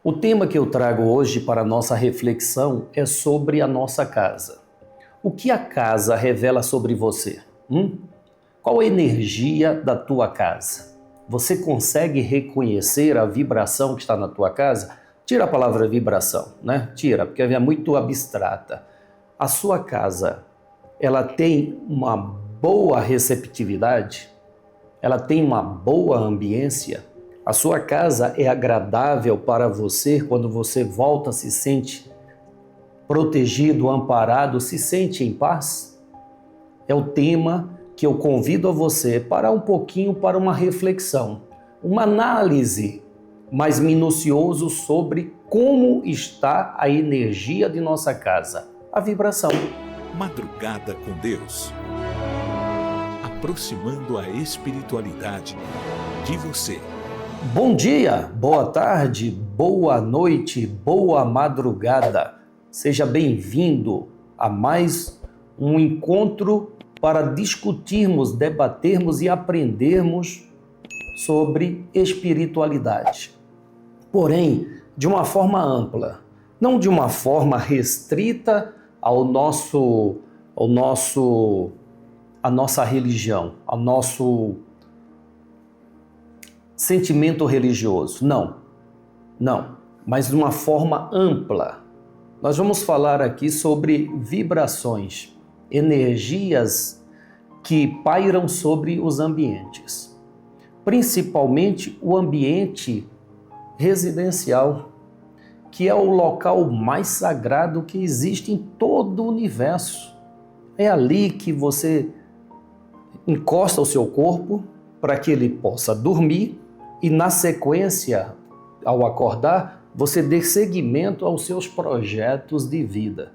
O tema que eu trago hoje para a nossa reflexão é sobre a nossa casa. O que a casa revela sobre você? Qual a energia da tua casa? Você consegue reconhecer a vibração que está na tua casa? Tira a palavra vibração, né? Tira, porque é muito abstrata. A sua casa, ela tem uma boa receptividade? Ela tem uma boa ambiência? A sua casa é agradável para você quando você volta, se sente protegido, amparado, se sente em paz? É o tema que eu convido a você para um pouquinho para uma reflexão, uma análise mais minucioso sobre como está a energia de nossa casa, a vibração. Madrugada com Deus. Aproximando a espiritualidade de você. Bom dia, boa tarde, boa noite, boa madrugada. Seja bem-vindo a mais um encontro para discutirmos, debatermos e aprendermos sobre espiritualidade. Porém, de uma forma ampla, não de uma forma restrita à nossa religião, ao nosso sentimento religioso. Não, mas de uma forma ampla. Nós vamos falar aqui sobre vibrações, energias que pairam sobre os ambientes, principalmente o ambiente residencial, que é o local mais sagrado que existe em todo o universo. É ali que você encosta o seu corpo para que ele possa dormir e, na sequência, ao acordar, você dê seguimento aos seus projetos de vida.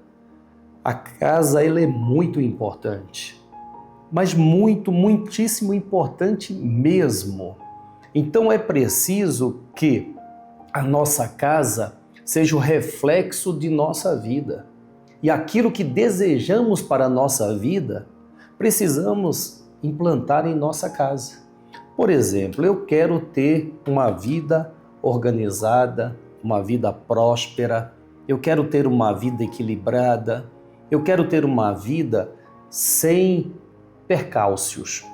A casa, ela é muito importante, mas muitíssimo importante mesmo. Então é preciso que a nossa casa seja o reflexo de nossa vida. E aquilo que desejamos para a nossa vida, precisamos implantar em nossa casa. Por exemplo, eu quero ter uma vida organizada, uma vida próspera, eu quero ter uma vida equilibrada, eu quero ter uma vida sem percalços.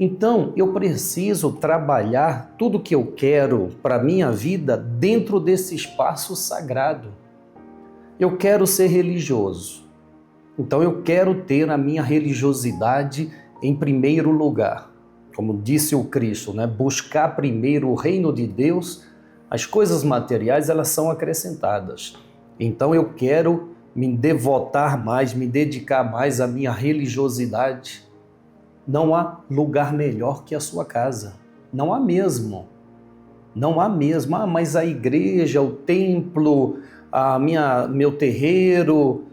Então, eu preciso trabalhar tudo que eu quero para a minha vida dentro desse espaço sagrado. Eu quero ser religioso, então eu quero ter a minha religiosidade em primeiro lugar. Como disse o Cristo, né? Buscar primeiro o reino de Deus, as coisas materiais elas são acrescentadas. Então eu quero me devotar mais, me dedicar mais à minha religiosidade. Não há lugar melhor que a sua casa. Não há mesmo. Não há mesmo. Mas a igreja, o templo, meu terreiro,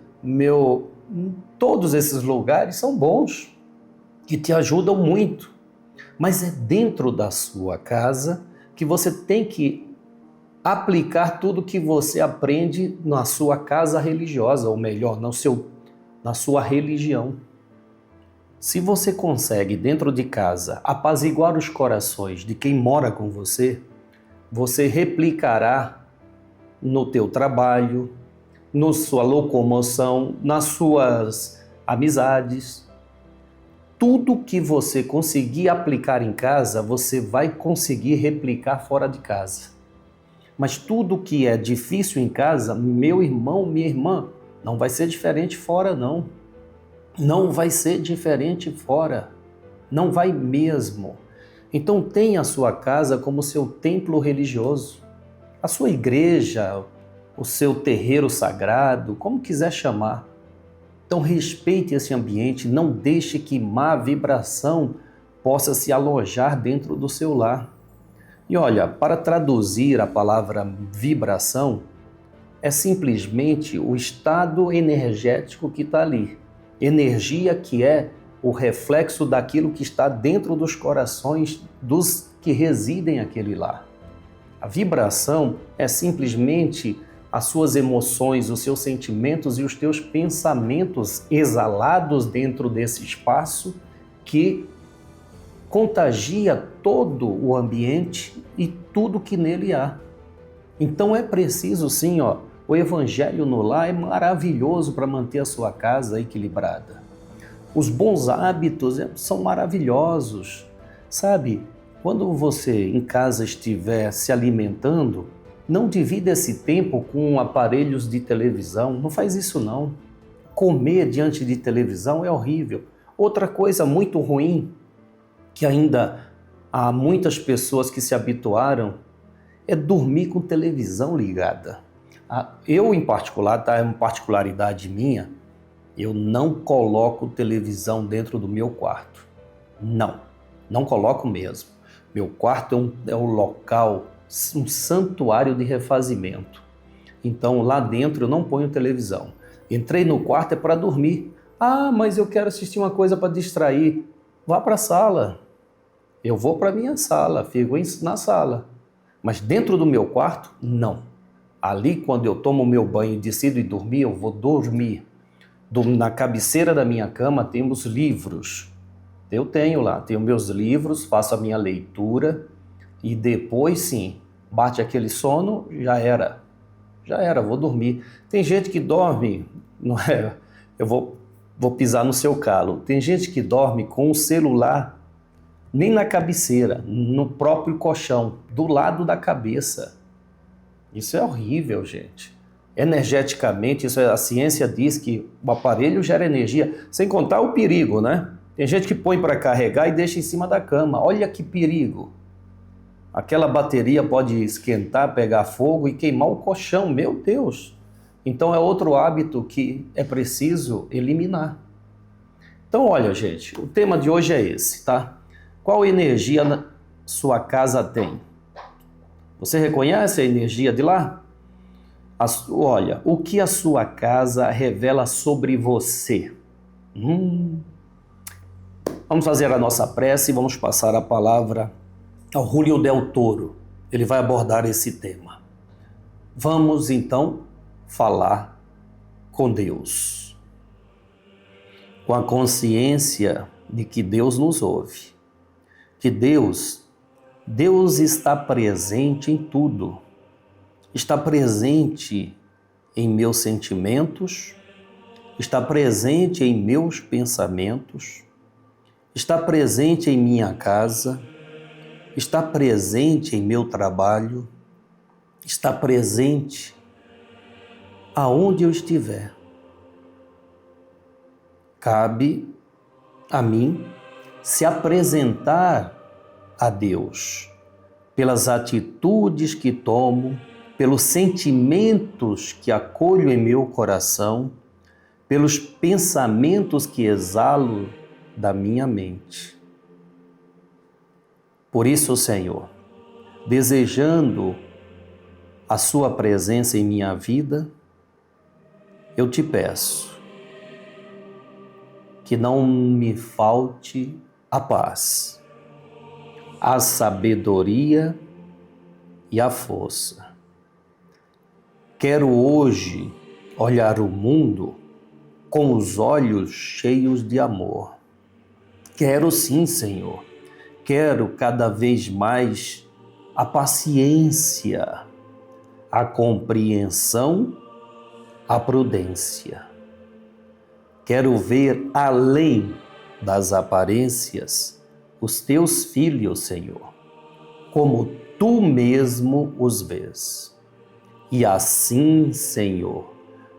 todos esses lugares são bons, que te ajudam muito. Mas é dentro da sua casa que você tem que aplicar tudo que você aprende na sua casa religiosa, ou melhor, na sua religião. Se você consegue, dentro de casa, apaziguar os corações de quem mora com você, você replicará no teu trabalho, na sua locomoção, nas suas amizades. Tudo que você conseguir aplicar em casa, você vai conseguir replicar fora de casa. Mas tudo que é difícil em casa, meu irmão, minha irmã, não vai ser diferente fora, não. Não vai ser diferente fora. Não vai mesmo. Então tenha a sua casa como seu templo religioso. A sua igreja, o seu terreiro sagrado, como quiser chamar. Então respeite esse ambiente, não deixe que má vibração possa se alojar dentro do seu lar. E olha, para traduzir a palavra vibração, é simplesmente o estado energético que está ali. Energia que é o reflexo daquilo que está dentro dos corações dos que residem aquele lar. A vibração é simplesmente as suas emoções, os seus sentimentos e os teus pensamentos exalados dentro desse espaço que contagia todo o ambiente e tudo que nele há. Então é preciso sim, o evangelho no lar é maravilhoso para manter a sua casa equilibrada. Os bons hábitos são maravilhosos, sabe? Quando você em casa estiver se alimentando, não divida esse tempo com aparelhos de televisão, não faz isso não. Comer diante de televisão é horrível. Outra coisa muito ruim, que ainda há muitas pessoas que se habituaram, é dormir com televisão ligada. Eu, em particular, tá? É uma particularidade minha, eu não coloco televisão dentro do meu quarto. Não coloco mesmo. Meu quarto é um local, um santuário de refazimento. Então, lá dentro eu não ponho televisão. Entrei no quarto é para dormir. Ah, mas eu quero assistir uma coisa para distrair. Vá para a sala. Eu vou para a minha sala, fico na sala. Mas dentro do meu quarto, não. Ali, quando eu tomo meu banho e decido ir dormir, eu vou dormir. Na cabeceira da minha cama temos livros. Eu tenho meus livros, faço a minha leitura e depois sim, bate aquele sono, já era, vou dormir. Tem gente que dorme, não é? Eu vou pisar no seu calo. Tem gente que dorme com o celular nem na cabeceira, no próprio colchão, do lado da cabeça. Isso é horrível, gente. Energeticamente, a ciência diz que o aparelho gera energia, sem contar o perigo, né? Tem gente que põe para carregar e deixa em cima da cama. Olha que perigo. Aquela bateria pode esquentar, pegar fogo e queimar o colchão. Meu Deus! Então é outro hábito que é preciso eliminar. Então, olha, gente, o tema de hoje é esse, tá? Qual energia sua casa tem? Você reconhece a energia de lá? Olha, o que a sua casa revela sobre você? Vamos fazer a nossa prece e vamos passar a palavra ao Julio Del Toro. Ele vai abordar esse tema. Vamos então falar com Deus, com a consciência de que Deus nos ouve, que Deus está presente em tudo, está presente em meus sentimentos, está presente em meus pensamentos, está presente em minha casa, está presente em meu trabalho, está presente aonde eu estiver. Cabe a mim se apresentar a Deus pelas atitudes que tomo, pelos sentimentos que acolho em meu coração, pelos pensamentos que exalo da minha mente. Por isso, Senhor, desejando a Sua presença em minha vida, eu te peço que não me falte a paz, a sabedoria e a força. Quero hoje olhar o mundo com os olhos cheios de amor. Quero sim, Senhor. Quero cada vez mais a paciência, a compreensão, a prudência. Quero ver além das aparências os teus filhos, Senhor, como tu mesmo os vês. E assim, Senhor,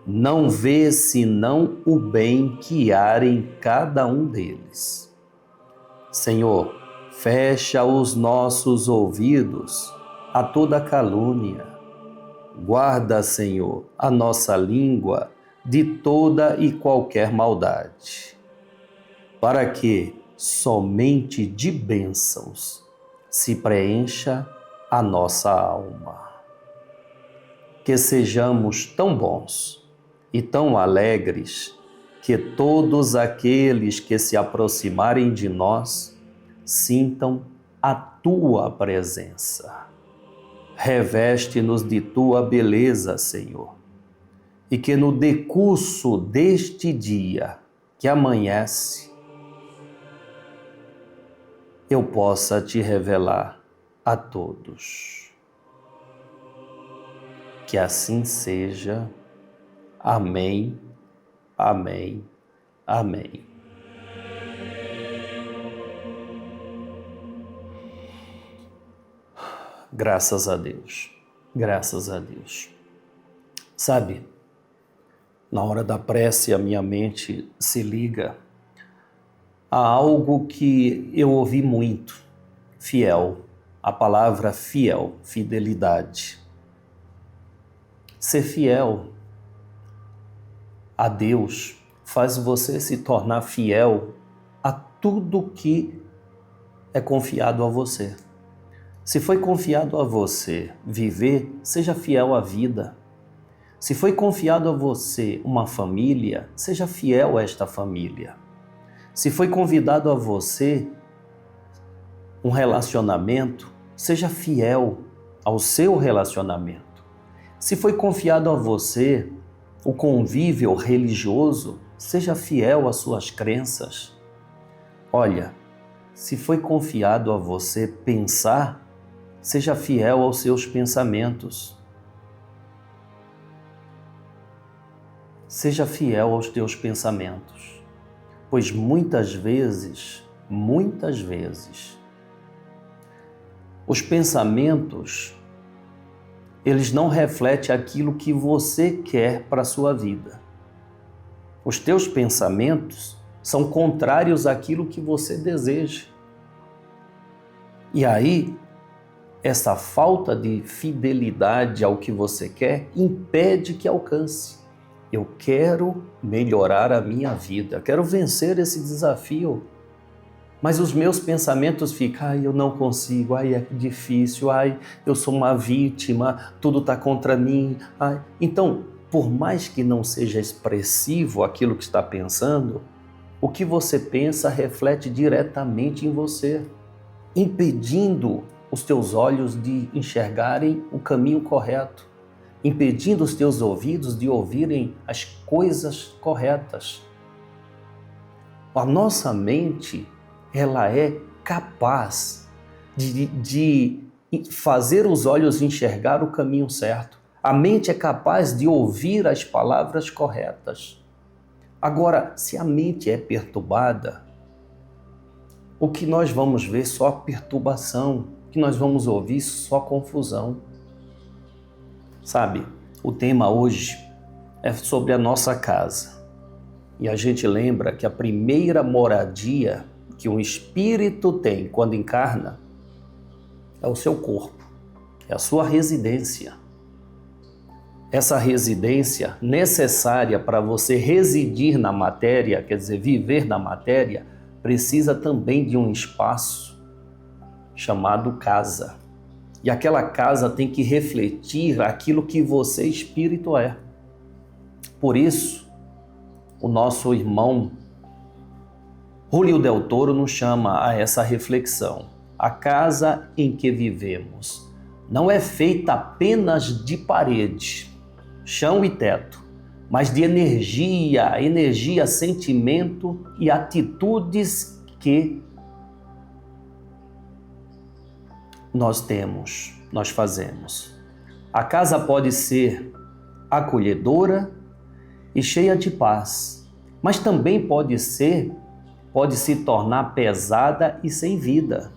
não vê senão o bem que há em cada um deles. Senhor, fecha os nossos ouvidos a toda calúnia. Guarda, Senhor, a nossa língua de toda e qualquer maldade, para que somente de bênçãos se preencha a nossa alma. Que sejamos tão bons e tão alegres que todos aqueles que se aproximarem de nós sintam a tua presença. Reveste-nos de tua beleza, Senhor, e que no decurso deste dia que amanhece, eu possa te revelar a todos. Que assim seja. Amém, amém, amém. Graças a Deus, graças a Deus. Sabe, na hora da prece a minha mente se liga a algo que eu ouvi muito, fiel, a palavra fiel, fidelidade. Ser fiel a Deus faz você se tornar fiel a tudo que é confiado a você. Se foi confiado a você viver, seja fiel à vida. Se foi confiado a você uma família, seja fiel a esta família. Se foi convidado a você um relacionamento, seja fiel ao seu relacionamento. Se foi confiado a você o convívio religioso, seja fiel às suas crenças. Olha, se foi confiado a você pensar, seja fiel aos seus pensamentos. Seja fiel aos teus pensamentos, pois muitas vezes, os pensamentos, eles não refletem aquilo que você quer para a sua vida. Os teus pensamentos são contrários àquilo que você deseja. E aí, essa falta de fidelidade ao que você quer impede que alcance. Eu quero melhorar a minha vida, quero vencer esse desafio. Mas os meus pensamentos ficam, eu não consigo, é difícil, eu sou uma vítima, tudo está contra mim. Então, por mais que não seja expressivo aquilo que está pensando, o que você pensa reflete diretamente em você, impedindo os teus olhos de enxergarem o caminho correto, impedindo os teus ouvidos de ouvirem as coisas corretas. A nossa mente, ela é capaz de fazer os olhos enxergar o caminho certo. A mente é capaz de ouvir as palavras corretas. Agora, se a mente é perturbada, o que nós vamos ver só perturbação, o que nós vamos ouvir só confusão. Sabe, o tema hoje é sobre a nossa casa. E a gente lembra que a primeira moradia que um espírito tem quando encarna é o seu corpo, é a sua residência. Essa residência necessária para você residir na matéria, quer dizer, viver na matéria, precisa também de um espaço chamado casa. E aquela casa tem que refletir aquilo que você, espírito, é. Por isso, o nosso irmão Julio Del Toro nos chama a essa reflexão. A casa em que vivemos não é feita apenas de parede, chão e teto, mas de energia, sentimento e atitudes que nós temos, nós fazemos. A casa pode ser acolhedora e cheia de paz, mas também pode se tornar pesada e sem vida.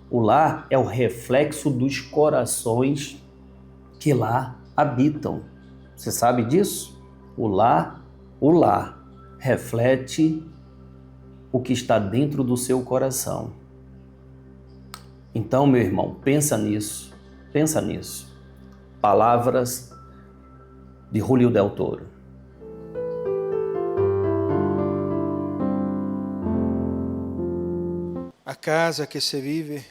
O lar é o reflexo dos corações que lá habitam. Você sabe disso? O lar reflete o que está dentro do seu coração. Então, meu irmão, pensa nisso. Palavras de Julio Del Toro. A casa que se vive,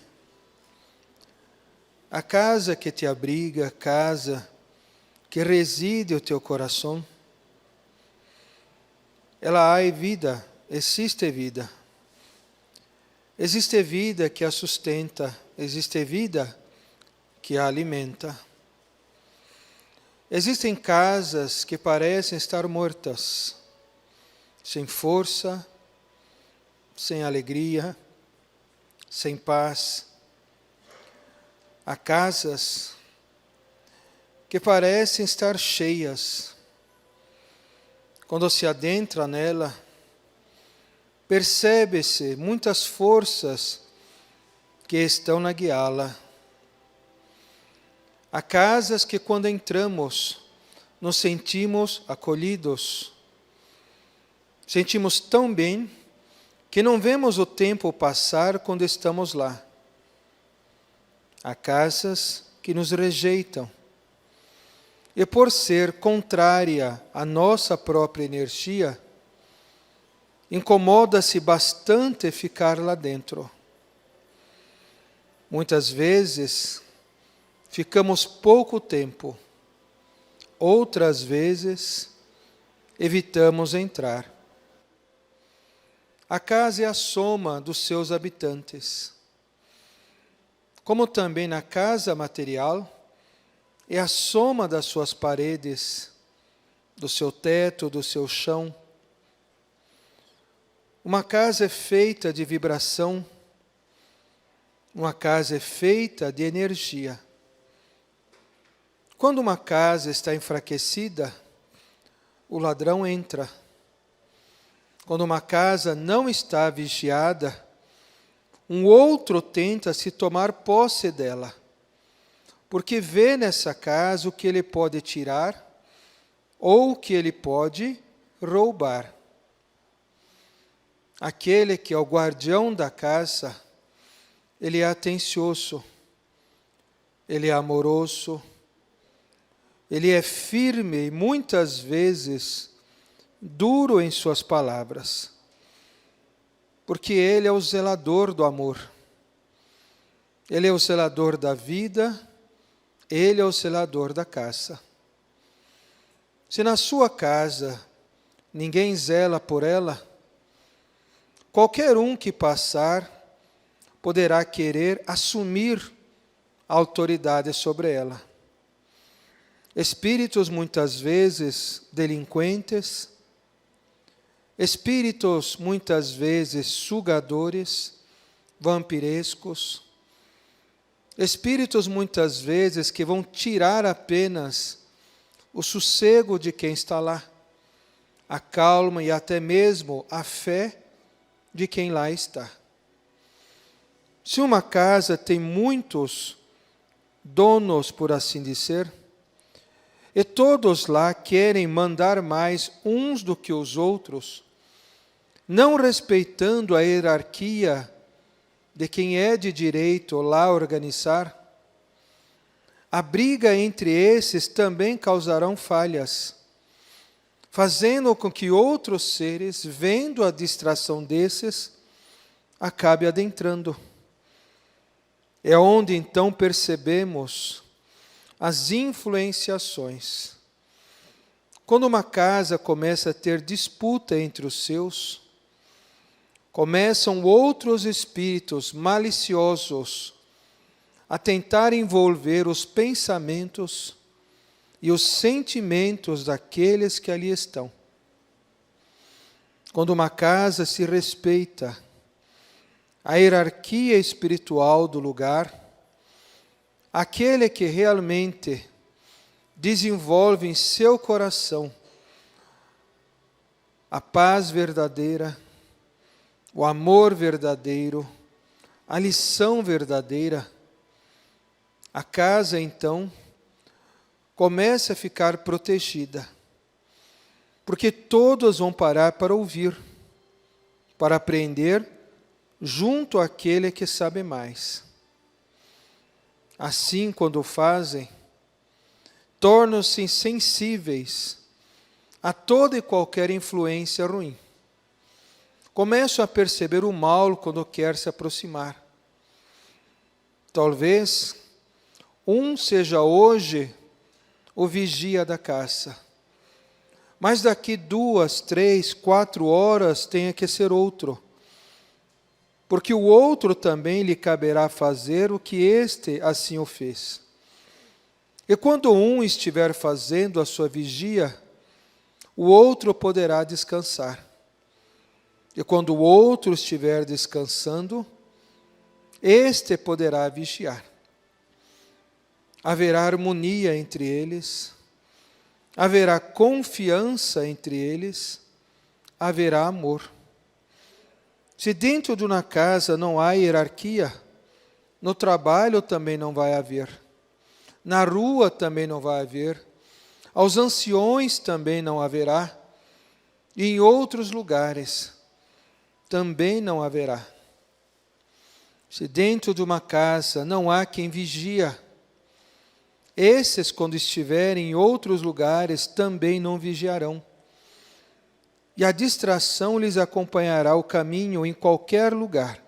a casa que te abriga, a casa que reside o teu coração, ela há vida, existe vida. Existe vida que a sustenta, existe vida que a alimenta. Existem casas que parecem estar mortas, sem força, sem alegria, sem paz. Há casas que parecem estar cheias. Quando se adentra nela, percebe-se muitas forças que estão na guiá-la. Há casas que quando entramos, nos sentimos acolhidos. Sentimos tão bem que não vemos o tempo passar quando estamos lá. Há casas que nos rejeitam. E por ser contrária à nossa própria energia, incomoda-se bastante ficar lá dentro. Muitas vezes, ficamos pouco tempo. Outras vezes, evitamos entrar. A casa é a soma dos seus habitantes. Como também na casa material, é a soma das suas paredes, do seu teto, do seu chão. Uma casa é feita de vibração, uma casa é feita de energia. Quando uma casa está enfraquecida, o ladrão entra. Quando uma casa não está vigiada, um outro tenta se tomar posse dela, porque vê nessa casa o que ele pode tirar ou o que ele pode roubar. Aquele que é o guardião da casa, ele é atencioso, ele é amoroso, ele é firme e muitas vezes duro em suas palavras, porque ele é o zelador do amor, ele é o zelador da vida, ele é o zelador da casa. Se na sua casa ninguém zela por ela, qualquer um que passar poderá querer assumir a autoridade sobre ela. Espíritos muitas vezes delinquentes, espíritos muitas vezes sugadores, vampirescos, espíritos muitas vezes que vão tirar apenas o sossego de quem está lá, a calma e até mesmo a fé de quem lá está. Se uma casa tem muitos donos, por assim dizer, e todos lá querem mandar mais uns do que os outros, não respeitando a hierarquia de quem é de direito lá organizar, a briga entre esses também causarão falhas, fazendo com que outros seres, vendo a distração desses, acabe adentrando. É onde então percebemos as influenciações. Quando uma casa começa a ter disputa entre os seus, começam outros espíritos maliciosos a tentar envolver os pensamentos e os sentimentos daqueles que ali estão. Quando uma casa se respeita a hierarquia espiritual do lugar, aquele que realmente desenvolve em seu coração a paz verdadeira, o amor verdadeiro, a lição verdadeira, a casa então começa a ficar protegida, porque todos vão parar para ouvir, para aprender junto àquele que sabe mais. Assim, quando fazem, tornam-se insensíveis a toda e qualquer influência ruim. Começam a perceber o mal quando quer se aproximar. Talvez um seja hoje o vigia da casa, mas daqui 2, 3, 4 horas tenha que ser outro, porque o outro também lhe caberá fazer o que este assim o fez. E quando um estiver fazendo a sua vigia, o outro poderá descansar. E quando o outro estiver descansando, este poderá vigiar. haverá harmonia entre eles, haverá confiança entre eles, haverá amor. Se dentro de uma casa não há hierarquia, no trabalho também não vai haver, na rua também não vai haver, aos anciões também não haverá, e em outros lugares também não haverá. Se dentro de uma casa não há quem vigia, esses, quando estiverem em outros lugares, também não vigiarão. E a distração lhes acompanhará o caminho em qualquer lugar.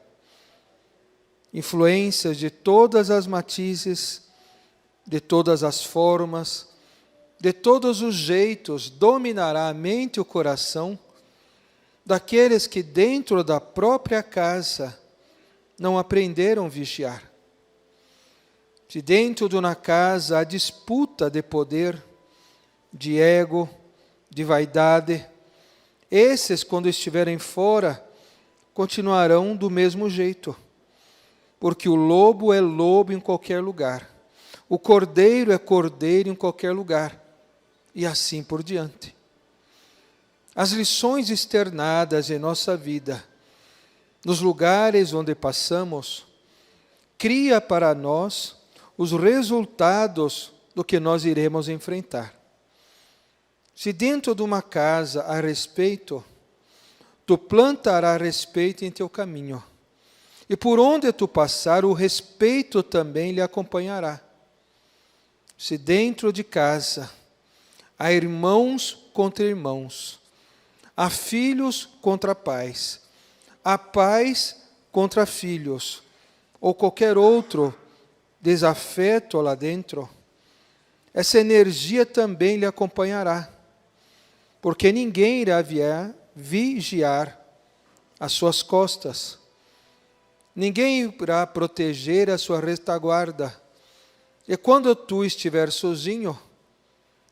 Influências de todas as matizes, de todas as formas, de todos os jeitos, dominará a mente e o coração daqueles que dentro da própria casa não aprenderam a vigiar. Se dentro de uma casa há disputa de poder, de ego, de vaidade, esses, quando estiverem fora, continuarão do mesmo jeito, porque o lobo é lobo em qualquer lugar, o cordeiro é cordeiro em qualquer lugar, e assim por diante. As lições externadas em nossa vida, nos lugares onde passamos, cria para nós os resultados do que nós iremos enfrentar. Se dentro de uma casa há respeito, tu plantarás respeito em teu caminho. E por onde tu passar, o respeito também lhe acompanhará. Se dentro de casa há irmãos contra irmãos, há filhos contra pais, há pais contra filhos, ou qualquer outro desafeto lá dentro, essa energia também lhe acompanhará, porque ninguém irá vigiar as suas costas, ninguém irá proteger a sua retaguarda, e quando tu estiver sozinho,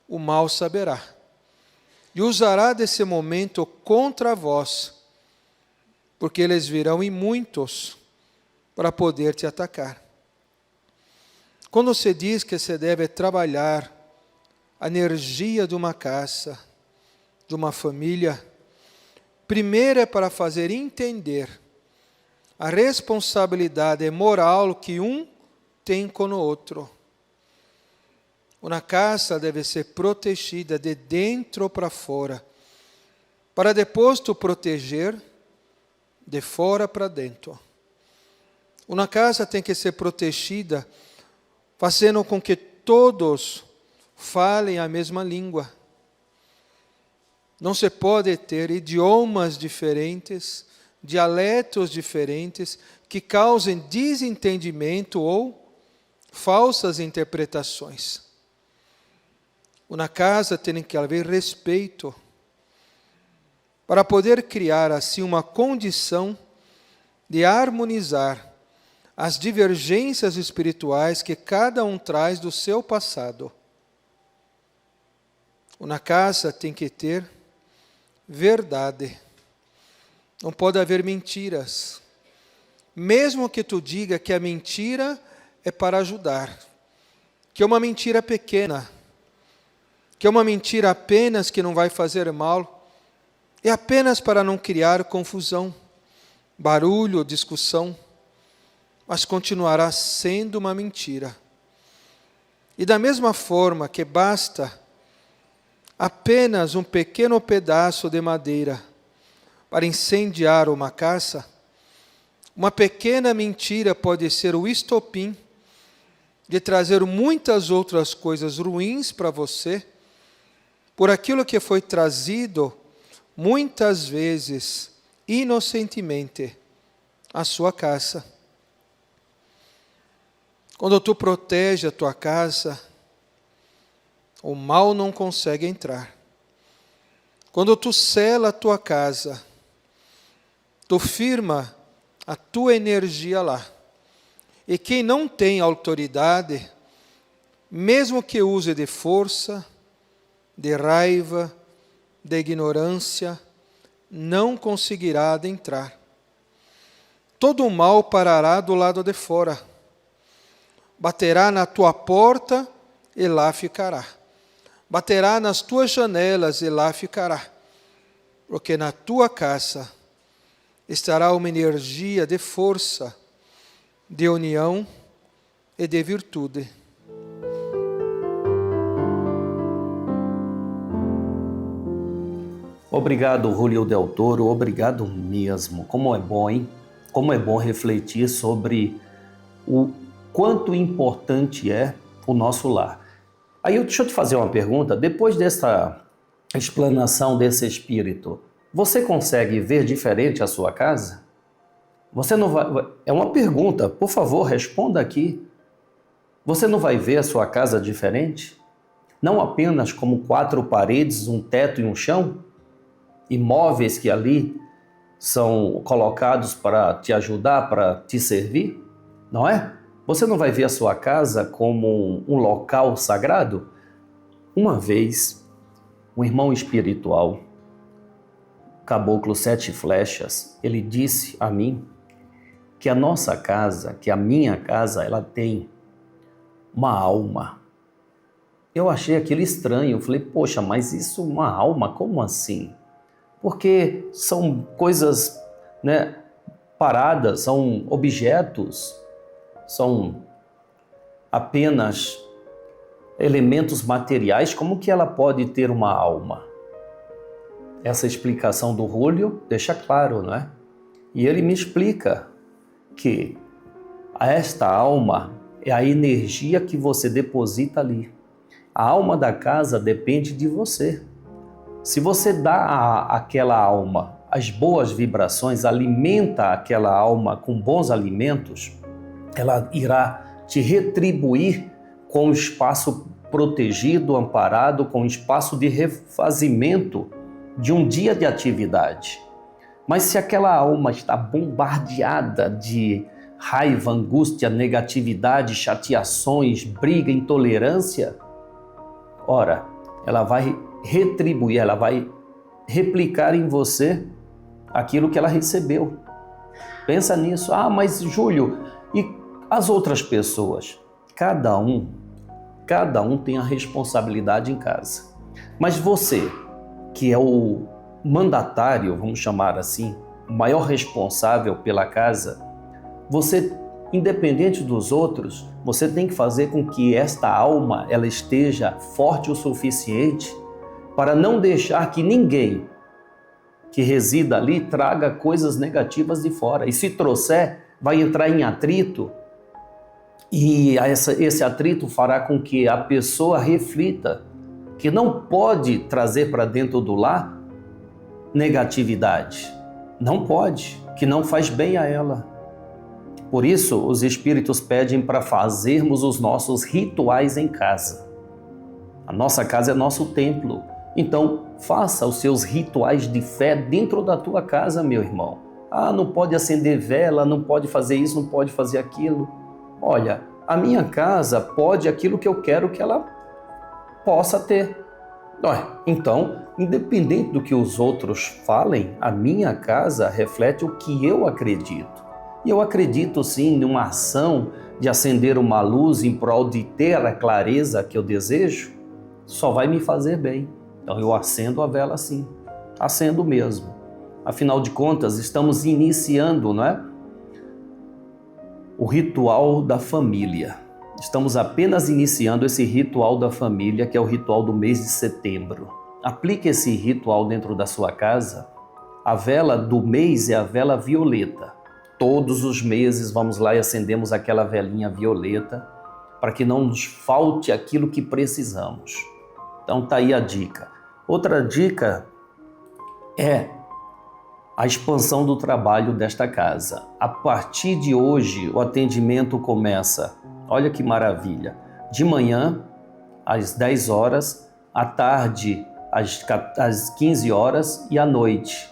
o mal saberá, e usará desse momento contra vós, porque eles virão em muitos para poder te atacar. Quando você diz que você deve trabalhar a energia de uma casa, de uma família, primeiro é para fazer entender a responsabilidade moral que um tem com o outro. Uma casa deve ser protegida de dentro para fora, para depois tu proteger de fora para dentro. Uma casa tem que ser protegida fazendo com que todos falem a mesma língua. Não se pode ter idiomas diferentes, dialetos diferentes, que causem desentendimento ou falsas interpretações. Na casa tem que haver respeito, para poder criar assim uma condição de harmonizar as divergências espirituais que cada um traz do seu passado. Na casa tem que ter verdade. Não pode haver mentiras. Mesmo que tu diga que a mentira é para ajudar, que é uma mentira pequena, que é uma mentira apenas que não vai fazer mal, é apenas para não criar confusão, barulho, discussão, mas continuará sendo uma mentira. E da mesma forma que basta apenas um pequeno pedaço de madeira para incendiar uma casa, uma pequena mentira pode ser o estopim de trazer muitas outras coisas ruins para você, por aquilo que foi trazido muitas vezes inocentemente à sua casa. Quando tu protege a tua casa, o mal não consegue entrar. Quando tu sela a tua casa, tu firma a tua energia lá. E quem não tem autoridade, mesmo que use de força, de raiva, de ignorância, não conseguirá adentrar. Todo o mal parará do lado de fora. baterá na tua porta e lá ficará. Baterá nas tuas janelas e lá ficará. Porque na tua casa estará uma energia de força, de união e de virtude. Obrigado, Julio Del Toro, obrigado mesmo. Como é bom, hein? Como é bom refletir sobre o quanto importante é o nosso lar. Aí deixa eu te fazer uma pergunta. Depois dessa explanação desse espírito, você consegue ver diferente a sua casa? Você não vai... É uma pergunta, por favor, responda aqui. Você não vai ver a sua casa diferente? Não apenas como 4 paredes, um teto e um chão? Imóveis que ali são colocados para te ajudar, para te servir? Não é? Você não vai ver a sua casa como um local sagrado? Uma vez, um irmão espiritual, Caboclo 7 Flechas, ele disse a mim que a nossa casa, que a minha casa, ela tem uma alma. Eu achei aquilo estranho, eu falei, poxa, mas isso é uma alma? Como assim? Porque são coisas, né, paradas, são objetos, são apenas elementos materiais, como que ela pode ter uma alma? Essa explicação do Julio deixa claro, não é? E ele me explica que esta alma é a energia que você deposita ali. A alma da casa depende de você. Se você dá àquela alma as boas vibrações, alimenta aquela alma com bons alimentos, ela irá te retribuir com o espaço protegido, amparado, com o espaço de refazimento de um dia de atividade. Mas se aquela alma está bombardeada de raiva, angústia, negatividade, chateações, briga, intolerância, ora, ela vai retribuir, ela vai replicar em você aquilo que ela recebeu. Pensa nisso. Ah, mas Júlio, e as outras pessoas? Cada um tem a responsabilidade em casa. Mas você, que é o mandatário, vamos chamar assim, o maior responsável pela casa, você, independente dos outros, você tem que fazer com que esta alma ela esteja forte o suficiente para não deixar que ninguém que resida ali traga coisas negativas de fora. E se trouxer, vai entrar em atrito, e esse atrito fará com que a pessoa reflita que não pode trazer para dentro do lar negatividade. Não pode, que não faz bem a ela. Por isso, os espíritos pedem para fazermos os nossos rituais em casa. A nossa casa é nosso templo. Então, faça os seus rituais de fé dentro da tua casa, meu irmão. Ah, não pode acender vela, não pode fazer isso, não pode fazer aquilo. Olha, a minha casa pode aquilo que eu quero que ela possa ter. Então, independente do que os outros falem, a minha casa reflete o que eu acredito. E eu acredito sim numa ação de acender uma luz em prol de ter a clareza que eu desejo, só vai me fazer bem. Então eu acendo a vela sim, acendo mesmo. Afinal de contas, estamos iniciando, não é? O ritual da família. Estamos apenas iniciando esse ritual da família, que é o ritual do mês de setembro. Aplique esse ritual dentro da sua casa. A vela do mês é a vela violeta. Todos os meses vamos lá e acendemos aquela velinha violeta para que não nos falte aquilo que precisamos. Então tá aí a dica. Outra dica é a expansão do trabalho desta casa. A partir de hoje, o atendimento começa, olha que maravilha, de manhã, às 10 horas, à tarde, às 15 horas e à noite,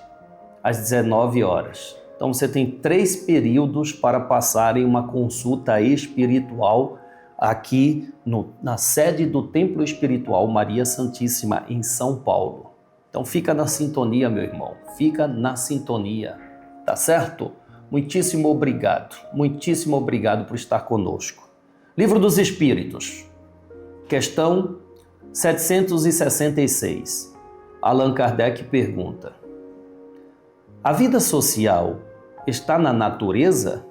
às 19 horas. Então você tem 3 períodos para passarem uma consulta espiritual aqui na sede do Templo Espiritual Maria Santíssima, em São Paulo. Então fica na sintonia, meu irmão, fica na sintonia, tá certo? Muitíssimo obrigado por estar conosco. Livro dos Espíritos, questão 766. Allan Kardec pergunta: a vida social está na natureza?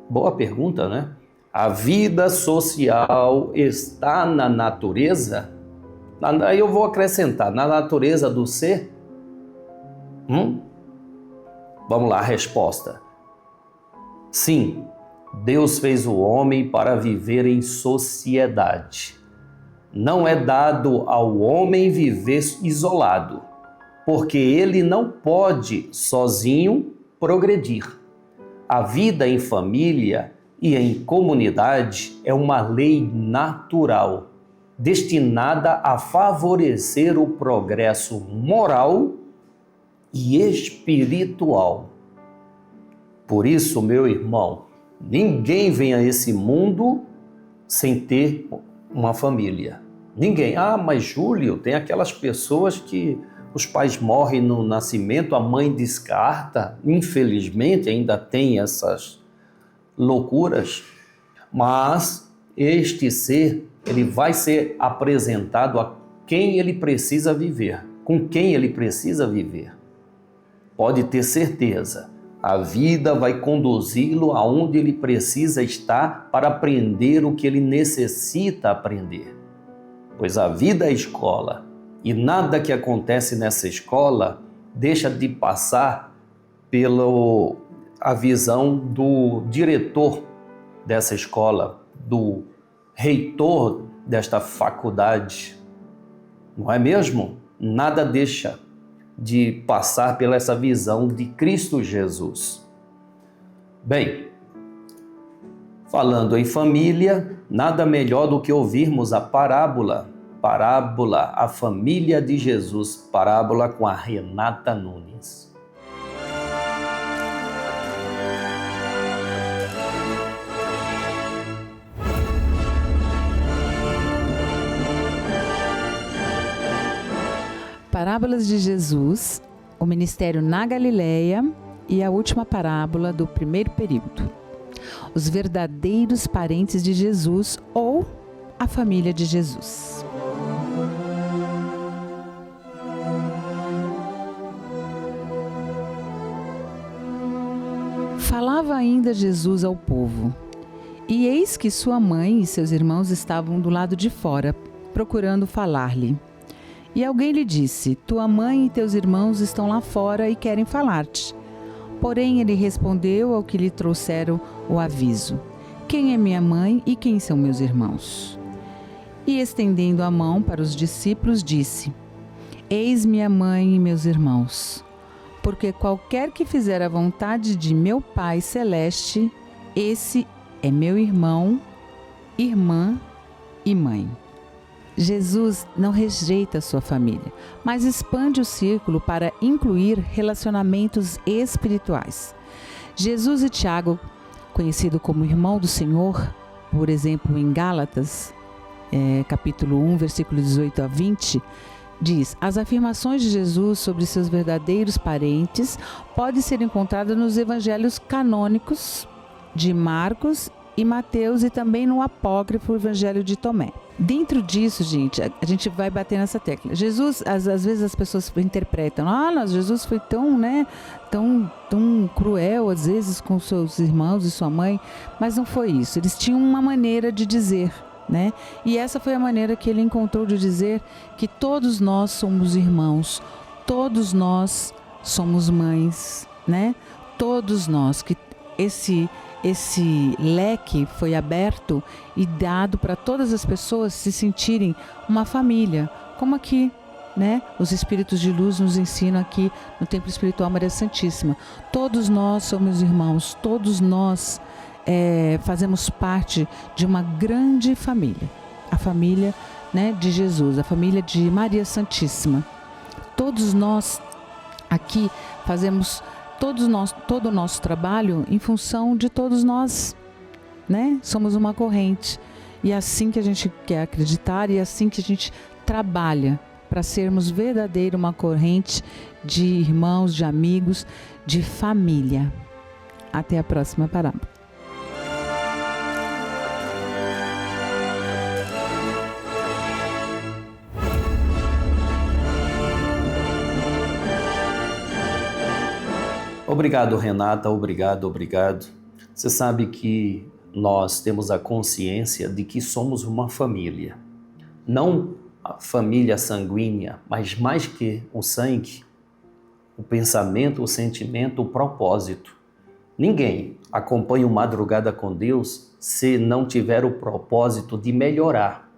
Boa pergunta, né? A vida social está na natureza? Aí eu vou acrescentar, na natureza do ser? Vamos lá, a resposta. Sim, Deus fez o homem para viver em sociedade. Não é dado ao homem viver isolado, porque ele não pode sozinho progredir. A vida em família e em comunidade é uma lei natural, destinada a favorecer o progresso moral e espiritual. Por isso, meu irmão, ninguém vem a esse mundo sem ter uma família. Ninguém. Mas Júlio, tem aquelas pessoas que os pais morrem no nascimento, a mãe descarta. Infelizmente, ainda tem essas loucuras. Mas este ser, ele vai ser apresentado a quem ele precisa viver, com quem ele precisa viver. Pode ter certeza, a vida vai conduzi-lo aonde ele precisa estar para aprender o que ele necessita aprender. Pois a vida é escola, e nada que acontece nessa escola deixa de passar pela visão do diretor dessa escola, do reitor desta faculdade. Não é mesmo? Nada deixa de passar pela essa visão de Cristo Jesus. Bem, falando em família, nada melhor do que ouvirmos a parábola, a família de Jesus, parábola com a Renata Nunes. Parábolas de Jesus, o ministério na Galileia e a última parábola do primeiro período. Os verdadeiros parentes de Jesus ou a família de Jesus. Falava ainda Jesus ao povo, e eis que sua mãe e seus irmãos estavam do lado de fora, procurando falar-lhe. E alguém lhe disse: tua mãe e teus irmãos estão lá fora e querem falar-te. Porém ele respondeu ao que lhe trouxeram o aviso: quem é minha mãe e quem são meus irmãos? E estendendo a mão para os discípulos, disse: eis minha mãe e meus irmãos. Porque qualquer que fizer a vontade de meu Pai Celeste, esse é meu irmão, irmã e mãe. Jesus não rejeita a sua família, mas expande o círculo para incluir relacionamentos espirituais. Jesus e Tiago, conhecido como irmão do Senhor, por exemplo, em Gálatas, capítulo 1, versículo 18 a 20, diz: as afirmações de Jesus sobre seus verdadeiros parentes podem ser encontradas nos evangelhos canônicos de Marcos e Mateus e também no apócrifo Evangelho de Tomé. Dentro disso, gente, a gente vai bater nessa tecla. Jesus, às vezes as pessoas interpretam: Jesus foi tão cruel, às vezes, com seus irmãos e sua mãe. Mas não foi isso. Eles tinham uma maneira de dizer, né? E essa foi a maneira que ele encontrou de dizer que todos nós somos irmãos, todos nós somos mães, né? Todos nós, que esse leque foi aberto e dado para todas as pessoas se sentirem uma família, como aqui, né? Os Espíritos de Luz nos ensinam aqui no Templo Espiritual Maria Santíssima. Todos nós somos irmãos, todos nós fazemos parte de uma grande família, a família, né, de Jesus, a família de Maria Santíssima. Todos nós aqui fazemos todo o nosso trabalho em função de todos nós, né? Somos uma corrente. E é assim que a gente quer acreditar e é assim que a gente trabalha para sermos verdadeiro uma corrente de irmãos, de amigos, de família. Até a próxima parábola. Obrigado, Renata, obrigado. Você sabe que nós temos a consciência de que somos uma família. Não a família sanguínea, mas mais que o sangue, o pensamento, o sentimento, o propósito. Ninguém acompanha o Madrugada com Deus se não tiver o propósito de melhorar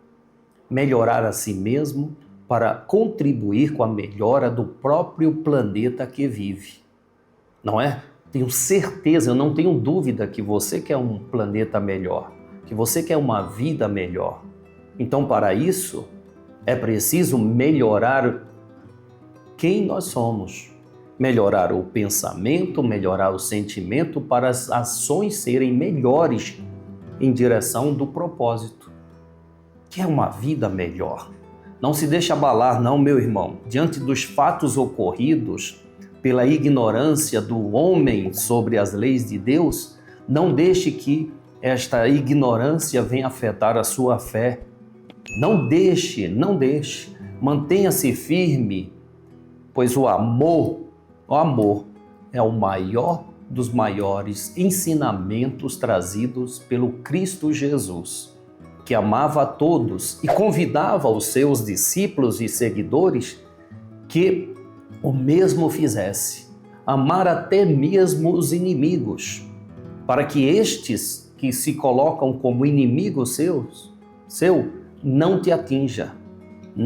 a si mesmo para contribuir com a melhora do próprio planeta que vive. Não é? Tenho certeza, eu não tenho dúvida que você quer um planeta melhor, que você quer uma vida melhor. Então, para isso, é preciso melhorar quem nós somos. Melhorar o pensamento, melhorar o sentimento para as ações serem melhores em direção do propósito, que é uma vida melhor. Não se deixe abalar, não, meu irmão, diante dos fatos ocorridos pela ignorância do homem sobre as leis de Deus. Não deixe que esta ignorância venha afetar a sua fé. Não deixe. Mantenha-se firme, pois o amor é o maior dos maiores ensinamentos trazidos pelo Cristo Jesus, que amava a todos e convidava os seus discípulos e seguidores que o mesmo fizesse, amar até mesmo os inimigos, para que estes que se colocam como inimigos seu, não te atinja e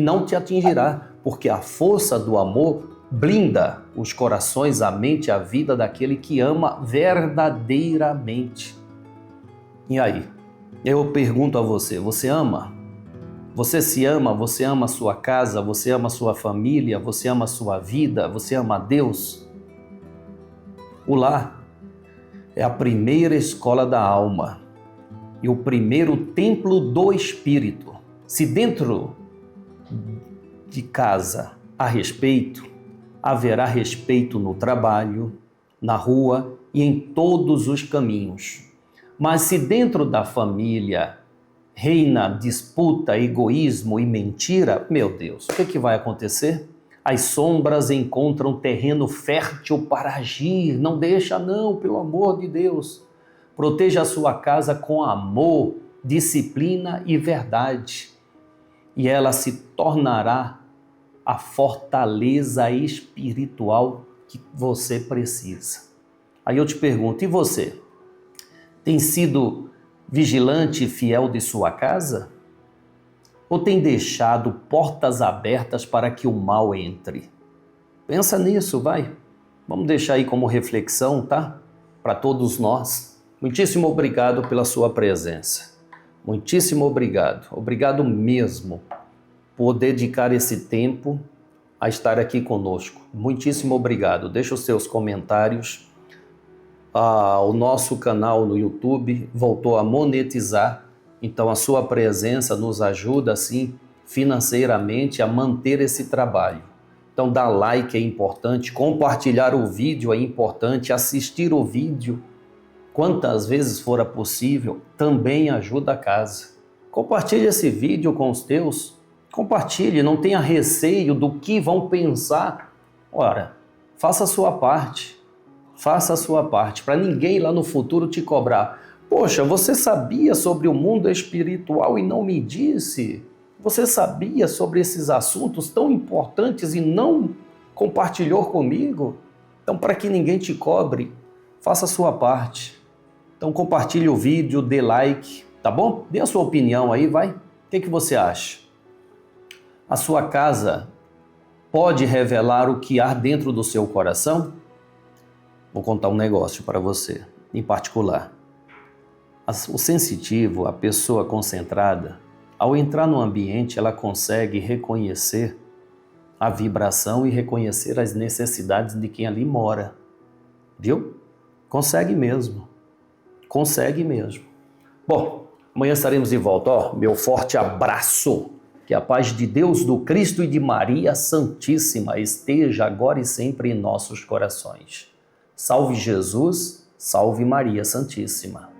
não te atingirá, porque a força do amor blinda os corações, a mente e a vida daquele que ama verdadeiramente. E aí, eu pergunto a você, você ama? Você se ama? Você ama a sua casa? Você ama a sua família? Você ama a sua vida? Você ama a Deus? O lar é a primeira escola da alma e o primeiro templo do espírito. Se dentro de casa há respeito, haverá respeito no trabalho, na rua e em todos os caminhos. Mas se dentro da família reina disputa, egoísmo e mentira, meu Deus, o que vai acontecer? As sombras encontram terreno fértil para agir. Não deixa não, pelo amor de Deus. Proteja a sua casa com amor, disciplina e verdade. E ela se tornará a fortaleza espiritual que você precisa. Aí eu te pergunto, e você? Tem sido vigilante e fiel de sua casa? Ou tem deixado portas abertas para que o mal entre? Pensa nisso, vai. Vamos deixar aí como reflexão, tá? Para todos nós. Muitíssimo obrigado pela sua presença. Muitíssimo obrigado. Obrigado mesmo por dedicar esse tempo a estar aqui conosco. Muitíssimo obrigado. Deixa os seus comentários. O nosso canal no YouTube voltou a monetizar, então a sua presença nos ajuda assim financeiramente a manter esse trabalho. Então dá like é importante, compartilhar o vídeo é importante, assistir o vídeo quantas vezes for possível também ajuda a casa. Compartilhe esse vídeo com os teus, compartilhe, não tenha receio do que vão pensar. Ora, faça a sua parte. Faça a sua parte, para ninguém lá no futuro te cobrar. Poxa, você sabia sobre o mundo espiritual e não me disse? Você sabia sobre esses assuntos tão importantes e não compartilhou comigo? Então, para que ninguém te cobre, faça a sua parte. Então, compartilhe o vídeo, dê like, tá bom? Dê a sua opinião aí, vai. O que você acha? A sua casa pode revelar o que há dentro do seu coração? Vou contar um negócio para você, em particular. O sensitivo, a pessoa concentrada, ao entrar no ambiente, ela consegue reconhecer a vibração e reconhecer as necessidades de quem ali mora. Viu? Consegue mesmo. Consegue mesmo. Bom, amanhã estaremos de volta. Meu forte abraço. Que a paz de Deus, do Cristo e de Maria Santíssima esteja agora e sempre em nossos corações. Salve Jesus, salve Maria Santíssima.